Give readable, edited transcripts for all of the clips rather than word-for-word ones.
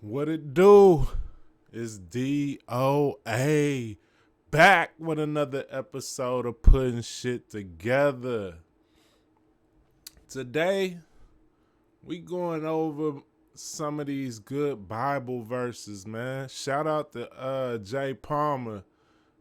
What it do is DOA back with another episode of Putting Shit Together. Today, we going over some of these good Bible verses, man. Shout out to Jay Palmer.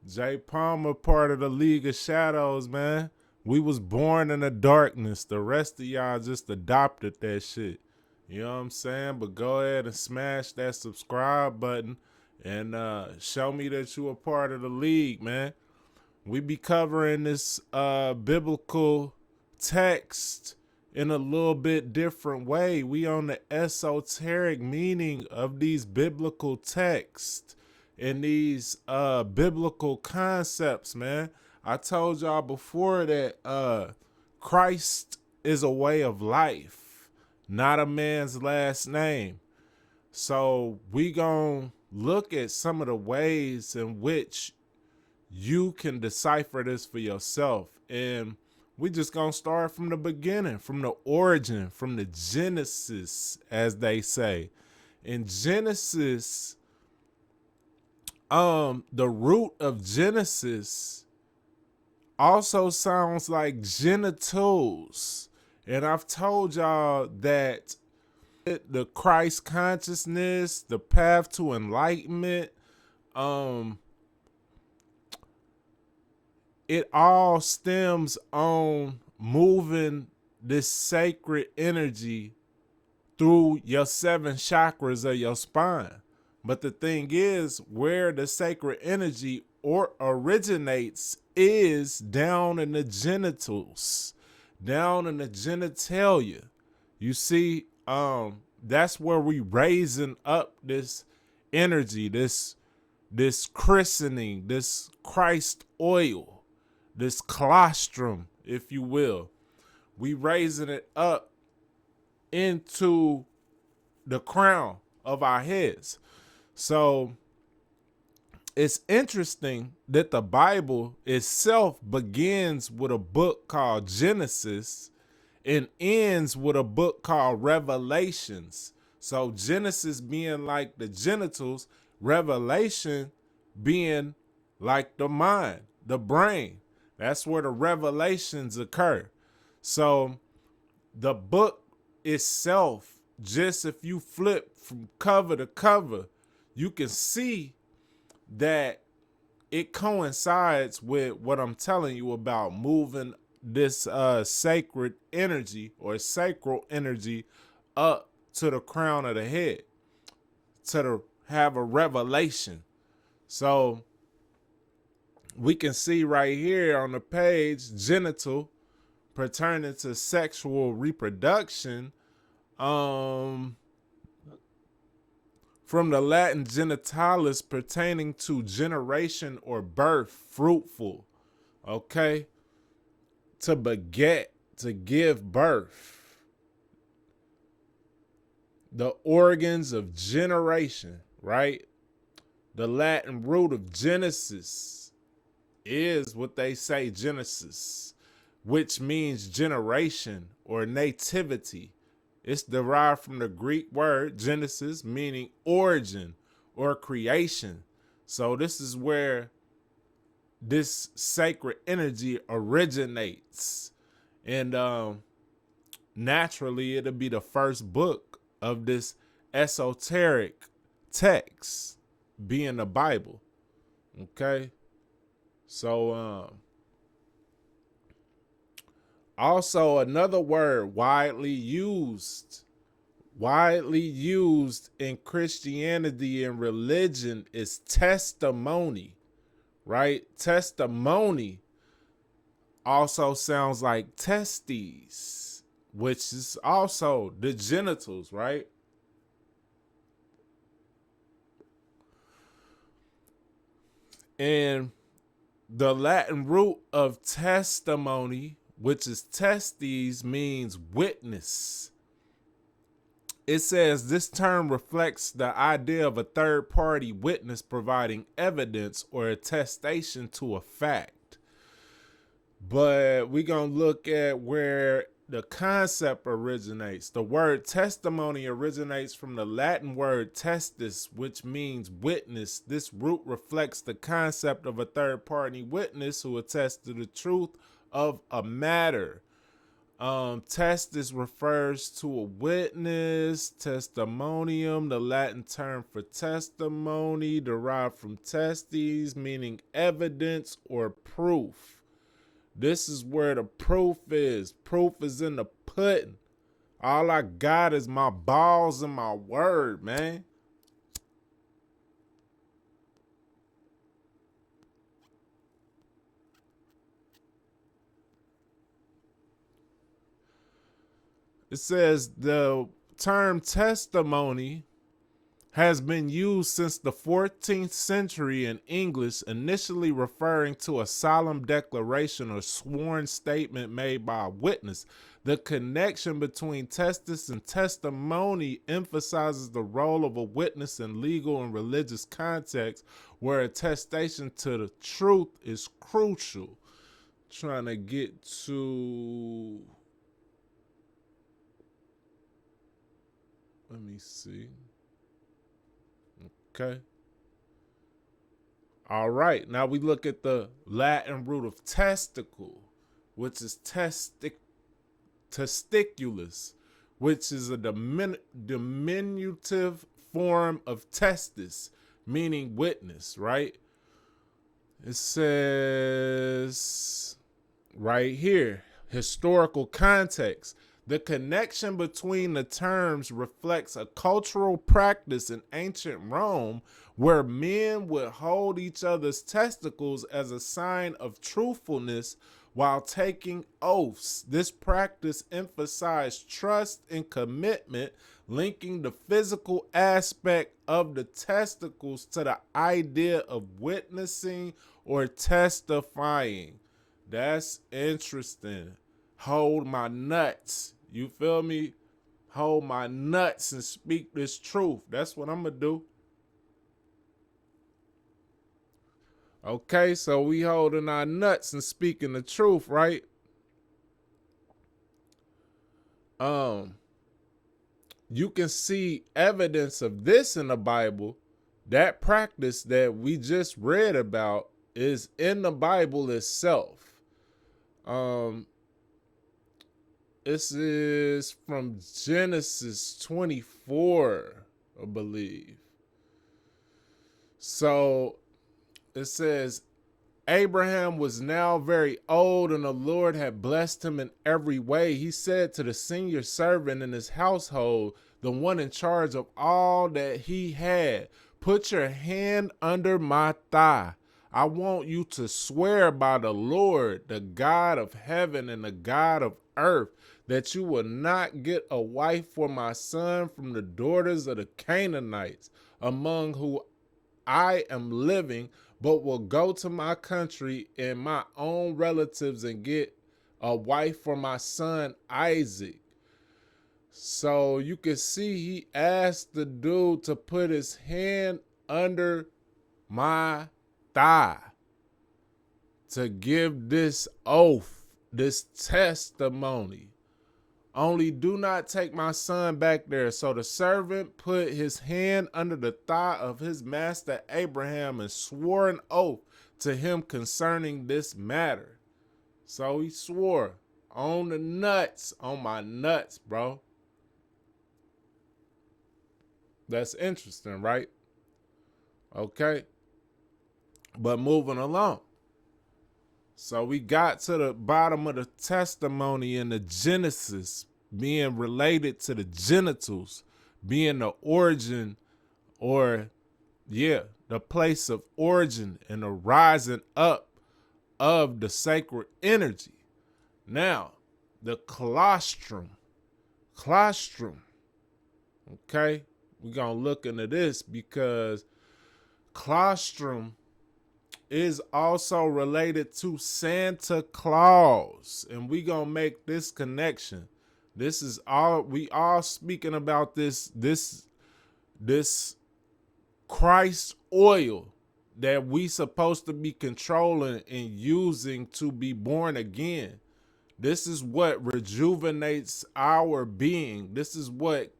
Jay Palmer, part of the League of Shadows, man. We was born in the darkness. The rest of y'all just adopted that shit. You know what I'm saying? But go ahead and smash that subscribe button and show me that you a part of the league, man. We be covering this biblical text in a little bit different way. We on the esoteric meaning of these biblical texts and these biblical concepts, man. I told y'all before that Christ is a way of life, not a man's last name. So we gonna look at some of the ways in which you can decipher this for yourself. And we just gonna start from the beginning, from the origin, from the Genesis, as they say. In Genesis, the root of Genesis also sounds like genitals. And I've told y'all that the Christ consciousness, the path to enlightenment, it all stems on moving this sacred energy through your 7 chakras of your spine. But the thing is, where the sacred energy originates is down in the genitals, down in the genitalia. You see, that's where we raising up this energy, this christening, this Christ oil, this colostrum, if you will. We raising it up into the crown of our heads. So it's interesting that the Bible itself begins with a book called Genesis and ends with a book called Revelations. So Genesis being like the genitals, Revelation being like the mind, the brain. That's where the revelations occur. So the book itself, just if you flip from cover to cover, you can see that it coincides with what I'm telling you about moving this sacred energy or sacral energy up to the crown of the head to have a revelation. So we can see right here on the page, genital pertaining to sexual reproduction, from the Latin genitalis pertaining to generation or birth, fruitful, okay? To beget, to give birth. The organs of generation, right? The Latin root of Genesis is what they say, Genesis, which means generation or nativity. It's derived from the Greek word Genesis, meaning origin or creation. So this is where this sacred energy originates. And naturally, it'll be the first book of this esoteric text, being the Bible. Okay? So also, another word widely used in Christianity and religion is testimony, right? Testimony also sounds like testes, which is also the genitals, right? And the Latin root of testimony, which is testes, means witness. It says this term reflects the idea of a third-party witness providing evidence or attestation to a fact. But we're going to look at where the concept originates. The word testimony originates from the Latin word testis, which means witness. This root reflects the concept of a third party witness who attests to the truth of a matter. Testis refers to a witness. Testimonium, the Latin term for testimony, derived from testes, meaning evidence or proof. This is where the proof is. Proof is in the pudding. All I got is my balls and my word, man. It says the term testimony has been used since the 14th century in English, initially referring to a solemn declaration or sworn statement made by a witness. The connection between testis and testimony emphasizes the role of a witness in legal and religious contexts, where attestation to the truth is crucial. Trying to get to... Let me see. Okay. All right. Now we look at the Latin root of testicle, which is testiculus, which is a diminutive form of testis, meaning witness, right? It says right here, historical context. The connection between the terms reflects a cultural practice in ancient Rome where men would hold each other's testicles as a sign of truthfulness while taking oaths. This practice emphasized trust and commitment, linking the physical aspect of the testicles to the idea of witnessing or testifying. That's interesting. Hold my nuts. You feel me? Hold my nuts and speak this truth. That's what I'm going to do. Okay, so we holding our nuts and speaking the truth, right? You can see evidence of this in the Bible. That practice that we just read about is in the Bible itself. This is from Genesis 24, I believe. So it says, Abraham was now very old, and the Lord had blessed him in every way. He said to the senior servant in his household, the one in charge of all that he had, put your hand under my thigh. I want you to swear by the Lord, the God of heaven and the God of earth, that you will not get a wife for my son from the daughters of the Canaanites, among whom I am living, but will go to my country and my own relatives and get a wife for my son Isaac. So you can see he asked the dude to put his hand under my thigh to give this oath, this testimony. Only do not take my son back there. So the servant put his hand under the thigh of his master Abraham and swore an oath to him concerning this matter. So he swore on the nuts, on my nuts, bro. That's interesting, right? Okay. But moving along. So we got to the bottom of the testimony in the Genesis being related to the genitals, being the origin or, the place of origin and the rising up of the sacred energy. Now, the colostrum. Okay, we're going to look into this because colostrum is also related to Santa Claus, and we gonna make this connection. This is all we all speaking about. This Christ oil that we supposed to be controlling and using to be born again. This is what rejuvenates our being. This is what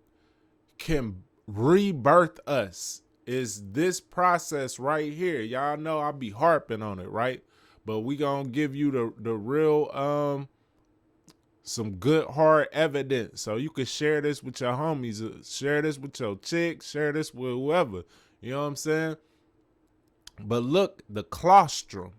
can rebirth us, is this process right here. Y'all know I'll be harping on it, right? But we gonna give you the real some good hard evidence, so you can share this with your homies, share this with your chicks, share this with whoever. You know what I'm saying? But look, the claustrum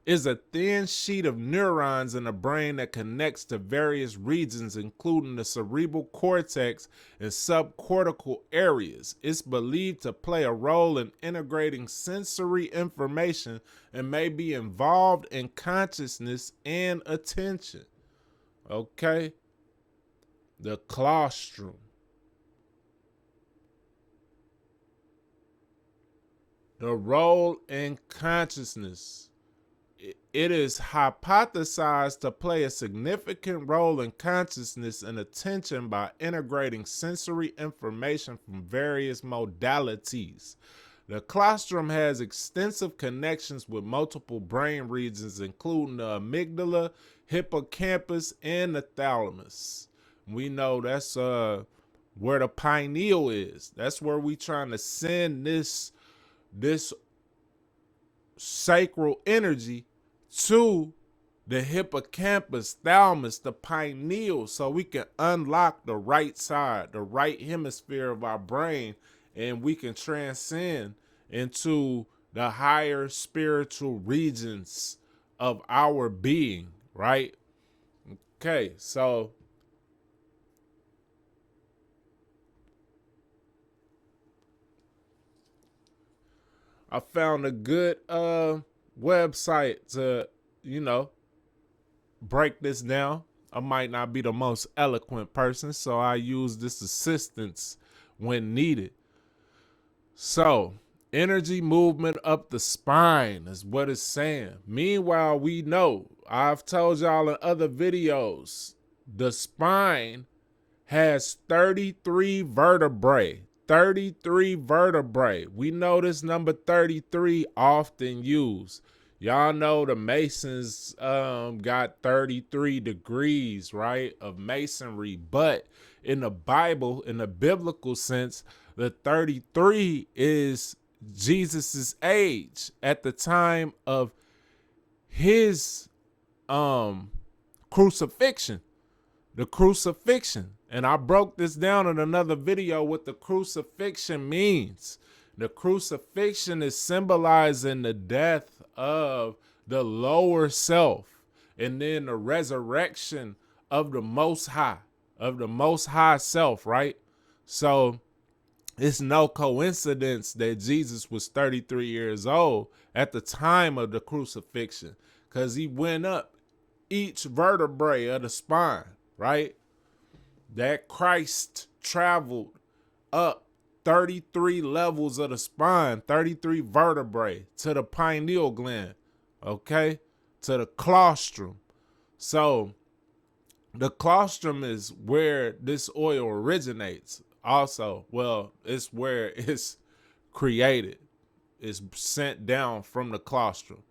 is a thin sheet of neurons in the brain that connects to various regions, including the cerebral cortex and subcortical areas. It's believed to play a role in integrating sensory information and may be involved in consciousness and attention. Okay? The claustrum. The role in consciousness. It is hypothesized to play a significant role in consciousness and attention by integrating sensory information from various modalities. The claustrum has extensive connections with multiple brain regions, including the amygdala, hippocampus, and the thalamus. We know that's where the pineal is. That's where we trying to send this sacral energy to the hippocampus, thalamus, the pineal, so we can unlock the right side, the right hemisphere of our brain, and we can transcend into the higher spiritual regions of our being, right? Okay, so I found a good website to, break this down. I might not be the most eloquent person, so I use this assistance when needed. So, energy movement up the spine is what it's saying. Meanwhile, we know, I've told y'all in other videos, the spine has 33 vertebrae. 33 vertebrae. We know this number 33 often used. Y'all know the Masons got 33 degrees, right, of masonry. But in the Bible, in the biblical sense, the 33 is Jesus's age at the time of his crucifixion. The crucifixion. And I broke this down in another video what the crucifixion means. The crucifixion is symbolizing the death of the lower self, and then the resurrection of the Most High self, right? So it's no coincidence that Jesus was 33 years old at the time of the crucifixion, because he went up each vertebrae of the spine, right? That Christ traveled up 33 levels of the spine, 33 vertebrae to the pineal gland, okay, to the claustrum. So the claustrum is where this oil originates. Also, well, it's where it's created. It's sent down from the claustrum,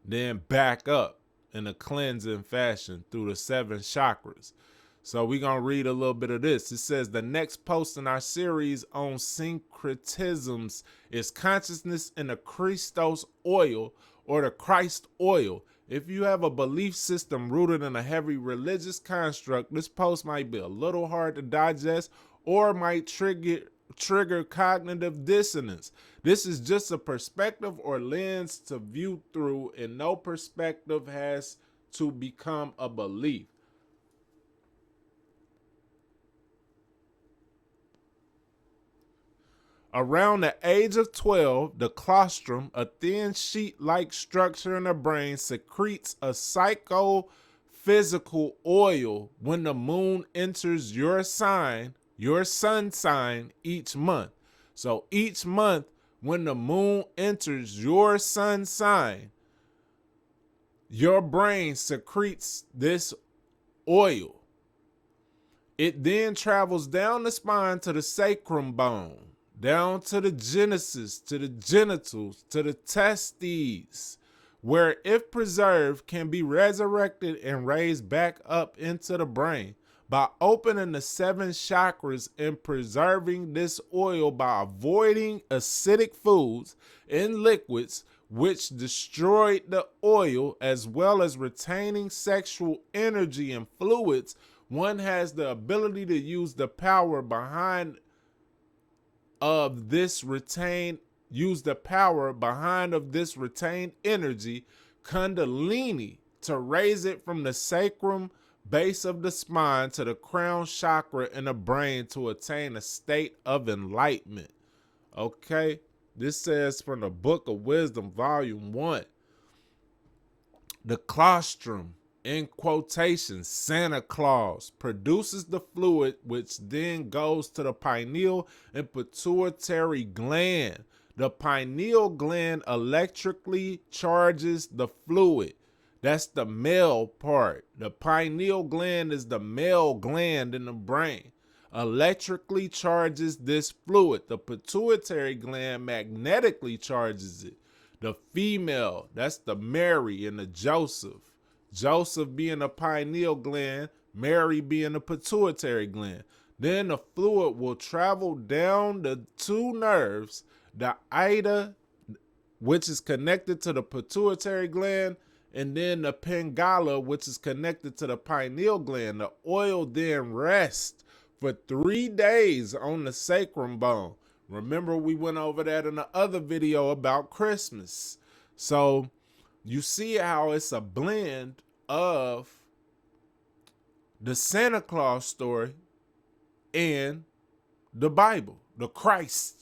then back up in a cleansing fashion through the 7 chakras. So we're going to read a little bit of this. It says, the next post in our series on syncretisms is consciousness in the Christos oil, or the Christ oil. If you have a belief system rooted in a heavy religious construct, this post might be a little hard to digest or might trigger cognitive dissonance. This is just a perspective or lens to view through, and no perspective has to become a belief. Around the age of 12, the claustrum, a thin sheet-like structure in the brain, secretes a psychophysical oil when the moon enters your sign, your sun sign, each month. So each month when the moon enters your sun sign, your brain secretes this oil. It then travels down the spine to the sacrum bone, down to the genesis, to the genitals, to the testes, where if preserved can be resurrected and raised back up into the brain. By opening the 7 chakras and preserving this oil by avoiding acidic foods and liquids which destroyed the oil, as well as retaining sexual energy and fluids, one has the ability to use the power behind of this retained energy, kundalini, to raise it from the sacrum base of the spine to the crown chakra in the brain to attain a state of enlightenment. Okay, this says from the Book of Wisdom, Volume 1. The colostrum, in quotation, Santa Claus, produces the fluid which then goes to the pineal and pituitary gland. The pineal gland electrically charges the fluid. That's the male part. The pineal gland is the male gland in the brain. Electrically charges this fluid. The pituitary gland magnetically charges it. The female, that's the Mary and the Joseph. Joseph being the pineal gland, Mary being the pituitary gland. Then the fluid will travel down the 2 nerves, the ida, which is connected to the pituitary gland, and then the pingala, which is connected to the pineal gland. The oil then rests for 3 days on the sacrum bone. Remember, we went over that in the other video about Christmas. So you see how it's a blend of the Santa Claus story and the Bible, the Christ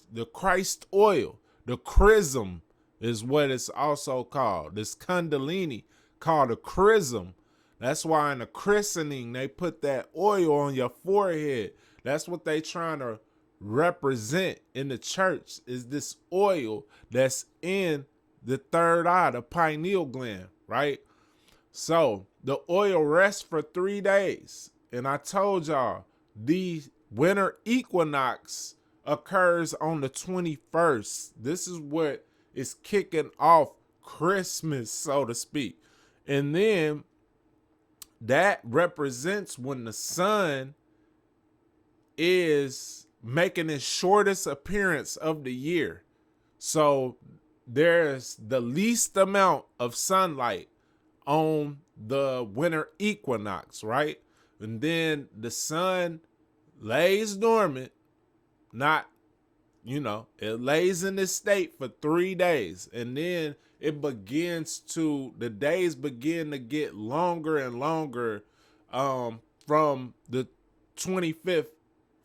oil, the chrism is what it's also called. This kundalini called a chrism. That's why in the christening, they put that oil on your forehead. That's what they trying to represent in the church, is this oil that's in the 3rd eye, the pineal gland, right? So the oil rests for 3 days. And I told y'all, the winter equinox occurs on the 21st. This is what is kicking off Christmas, so to speak. And then that represents when the sun is making its shortest appearance of the year. So there's the least amount of sunlight on the winter equinox, right? And then the sun lays dormant, it lays in this state for 3 days. And then the days begin to get longer and longer from the 25th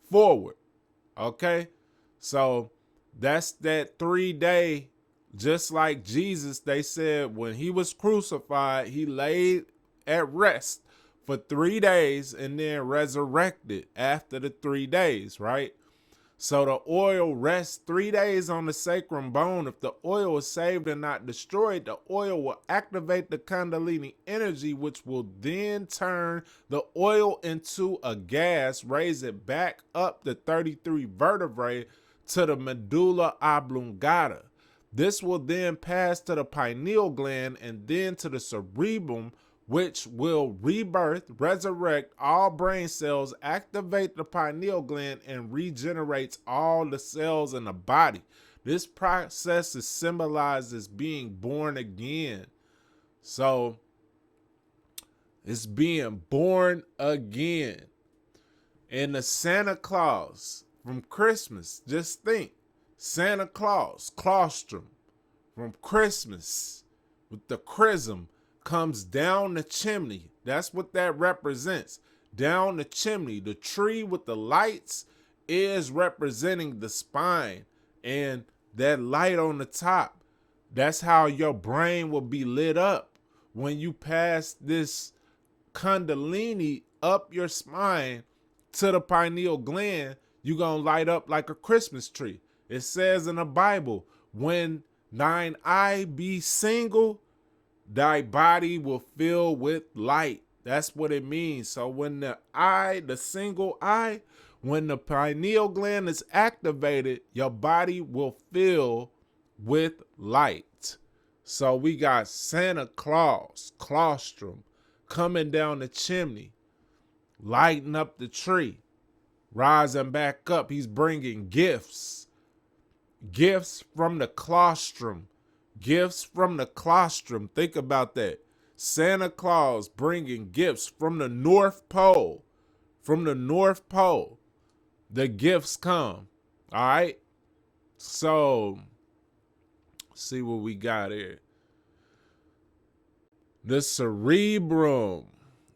forward. Okay? So that's that 3-day, just like Jesus, they said when he was crucified, he laid at rest for 3 days and then resurrected after the 3 days, right? So the oil rests 3 days on the sacrum bone. If the oil is saved and not destroyed, the oil will activate the kundalini energy, which will then turn the oil into a gas, raise it back up the 33 vertebrae to the medulla oblongata. This will then pass to the pineal gland and then to the cerebrum, which will rebirth, resurrect all brain cells, activate the pineal gland, and regenerates all the cells in the body. This process is symbolized as being born again. So it's being born again. And the Santa Claus from Christmas, just think, Santa Claus, colostrum, from Christmas with the chrism, comes down the chimney. That's what that represents. Down the chimney. The tree with the lights is representing the spine, and that light on the top, that's how your brain will be lit up. When you pass this kundalini up your spine to the pineal gland, you're going to light up like a Christmas tree. It says in the Bible, when thine eye be single, thy body will fill with light. That's what it means. So when the single eye, when the pineal gland is activated, your body will fill with light. So we got Santa Claus, claustrum, coming down the chimney, lighting up the tree, rising back up. He's bringing gifts, gifts from the claustrum, gifts from the claustrum. Think about that. Santa Claus bringing gifts from the North Pole. From the North Pole, the gifts come. All right. So, see what we got here. The cerebrum,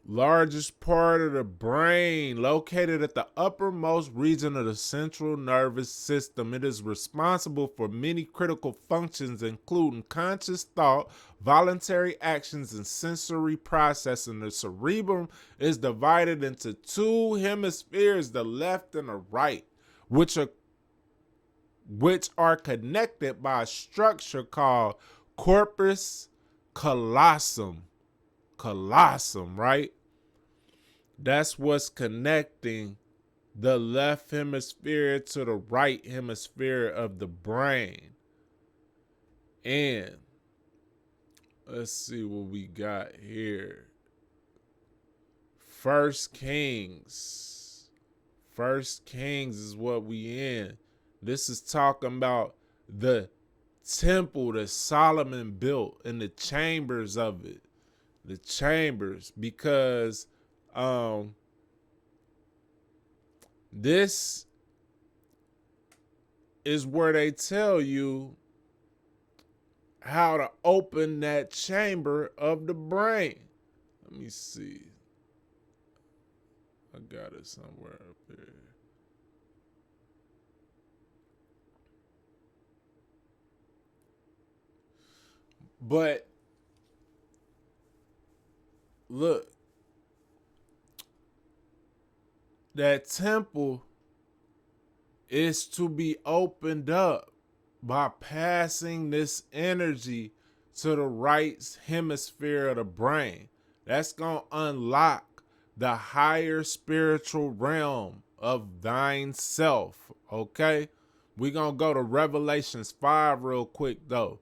largest part of the brain, located at the uppermost region of the central nervous system. It is responsible for many critical functions, including conscious thought, voluntary actions, and sensory processing. The cerebrum is divided into two hemispheres, the left and the right, which are connected by a structure called corpus callosum. Callosum, right? That's what's connecting the left hemisphere to the right hemisphere of the brain. And let's see what we got here. First Kings. First Kings is what we in. This is talking about the temple that Solomon built and the chambers of it. The chambers, because this is where they tell you how to open that chamber of the brain. Let me see. I got it somewhere up here. But look, that temple is to be opened up by passing this energy to the right hemisphere of the brain. That's going to unlock the higher spiritual realm of thine self, okay? We're going to go to Revelations 5 real quick, though,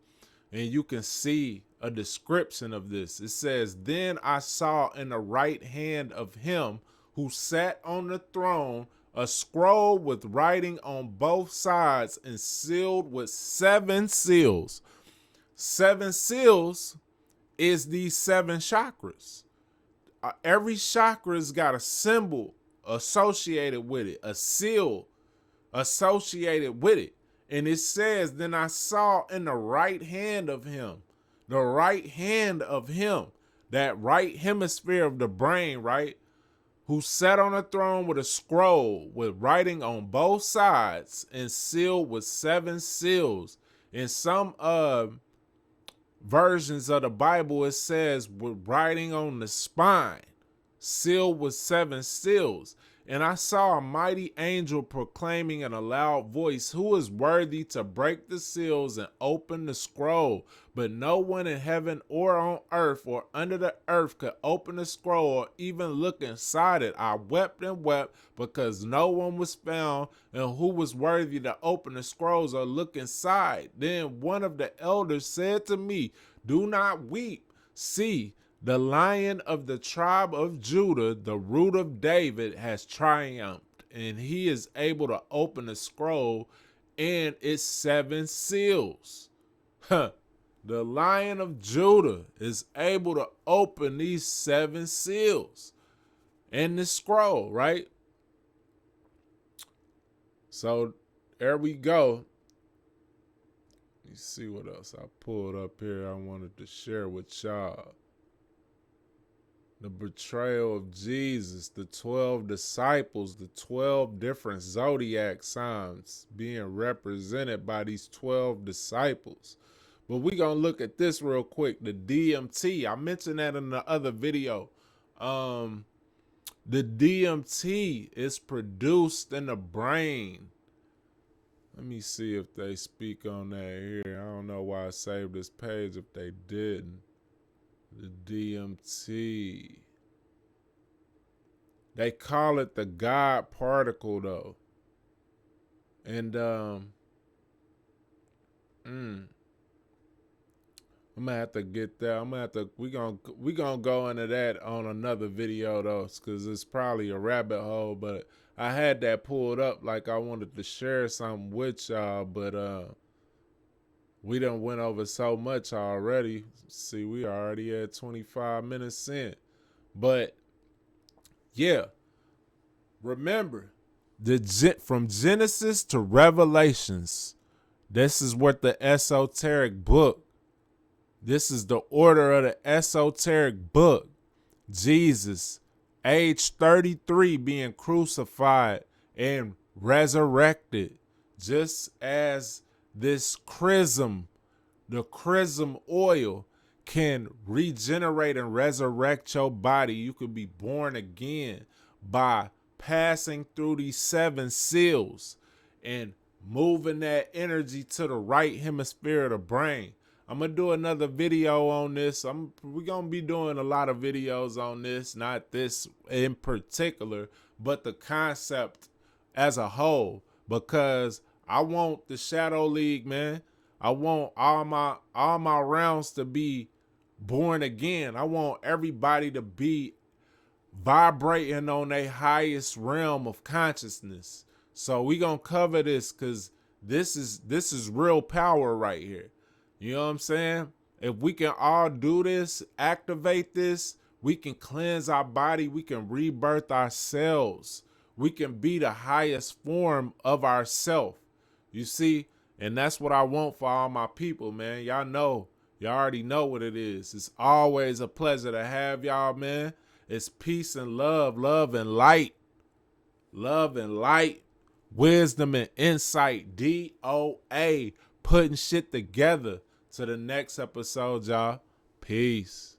and you can see a description of this. It says, "Then I saw in the right hand of him who sat on the throne a scroll with writing on both sides and sealed with 7 seals." 7 seals is these 7 chakras. Every chakra's got a symbol associated with it, a seal associated with it. And it says, "Then I saw in the right hand of him," the right hand of him, that right hemisphere of the brain, right? "Who sat on a throne with a scroll with writing on both sides and sealed with 7 seals." In some versions of the Bible, it says with writing on the spine, sealed with 7 seals. "And I saw a mighty angel proclaiming in a loud voice, 'Who is worthy to break the seals and open the scroll?' But no one in heaven or on earth or under the earth could open the scroll or even look inside it. I wept and wept because no one was found and who was worthy to open the scrolls or look inside. Then one of the elders said to me, 'Do not weep. See, the Lion of the tribe of Judah, the Root of David, has triumphed, and he is able to open the scroll and its 7 seals.'" The Lion of Judah is able to open these 7 seals and the scroll, right? So there we go. Let me see what else I pulled up here I wanted to share with y'all. The betrayal of Jesus, the 12 disciples, the 12 different zodiac signs being represented by these 12 disciples. But we're going to look at this real quick, the DMT. I mentioned that in the other video. The DMT is produced in the brain. Let me see if they speak on that here. I don't know why I saved this page if they didn't. The DMT. They call it the God particle, though. And I'm gonna have to get that. We gonna go into that on another video though, cause it's probably a rabbit hole. But I had that pulled up like I wanted to share something with y'all, but we done went over so much already. See, we already at 25 minutes in. But yeah, remember from Genesis to Revelations. This is what the esoteric book. This is the order of the esoteric book. Jesus, age 33, being crucified and resurrected, just as this chrism, the chrism oil, can regenerate and resurrect your body. You could be born again by passing through these 7 seals and moving that energy to the right hemisphere of the brain. I'm going to do another video on this. We're going to be doing a lot of videos on this, not this in particular, but the concept as a whole, because I want the Shadow League, man. I want all my rounds to be born again. I want everybody to be vibrating on their highest realm of consciousness. So we going to cover this because this is real power right here. You know what I'm saying? If we can all do this, activate this, we can cleanse our body. We can rebirth ourselves. We can be the highest form of ourself. You see? And that's what I want for all my people, man. Y'all know. Y'all already know what it is. It's always a pleasure to have y'all, man. It's peace and love, love and light. Love and light, wisdom and insight. DOA. Putting shit together. To the next episode, y'all. Peace.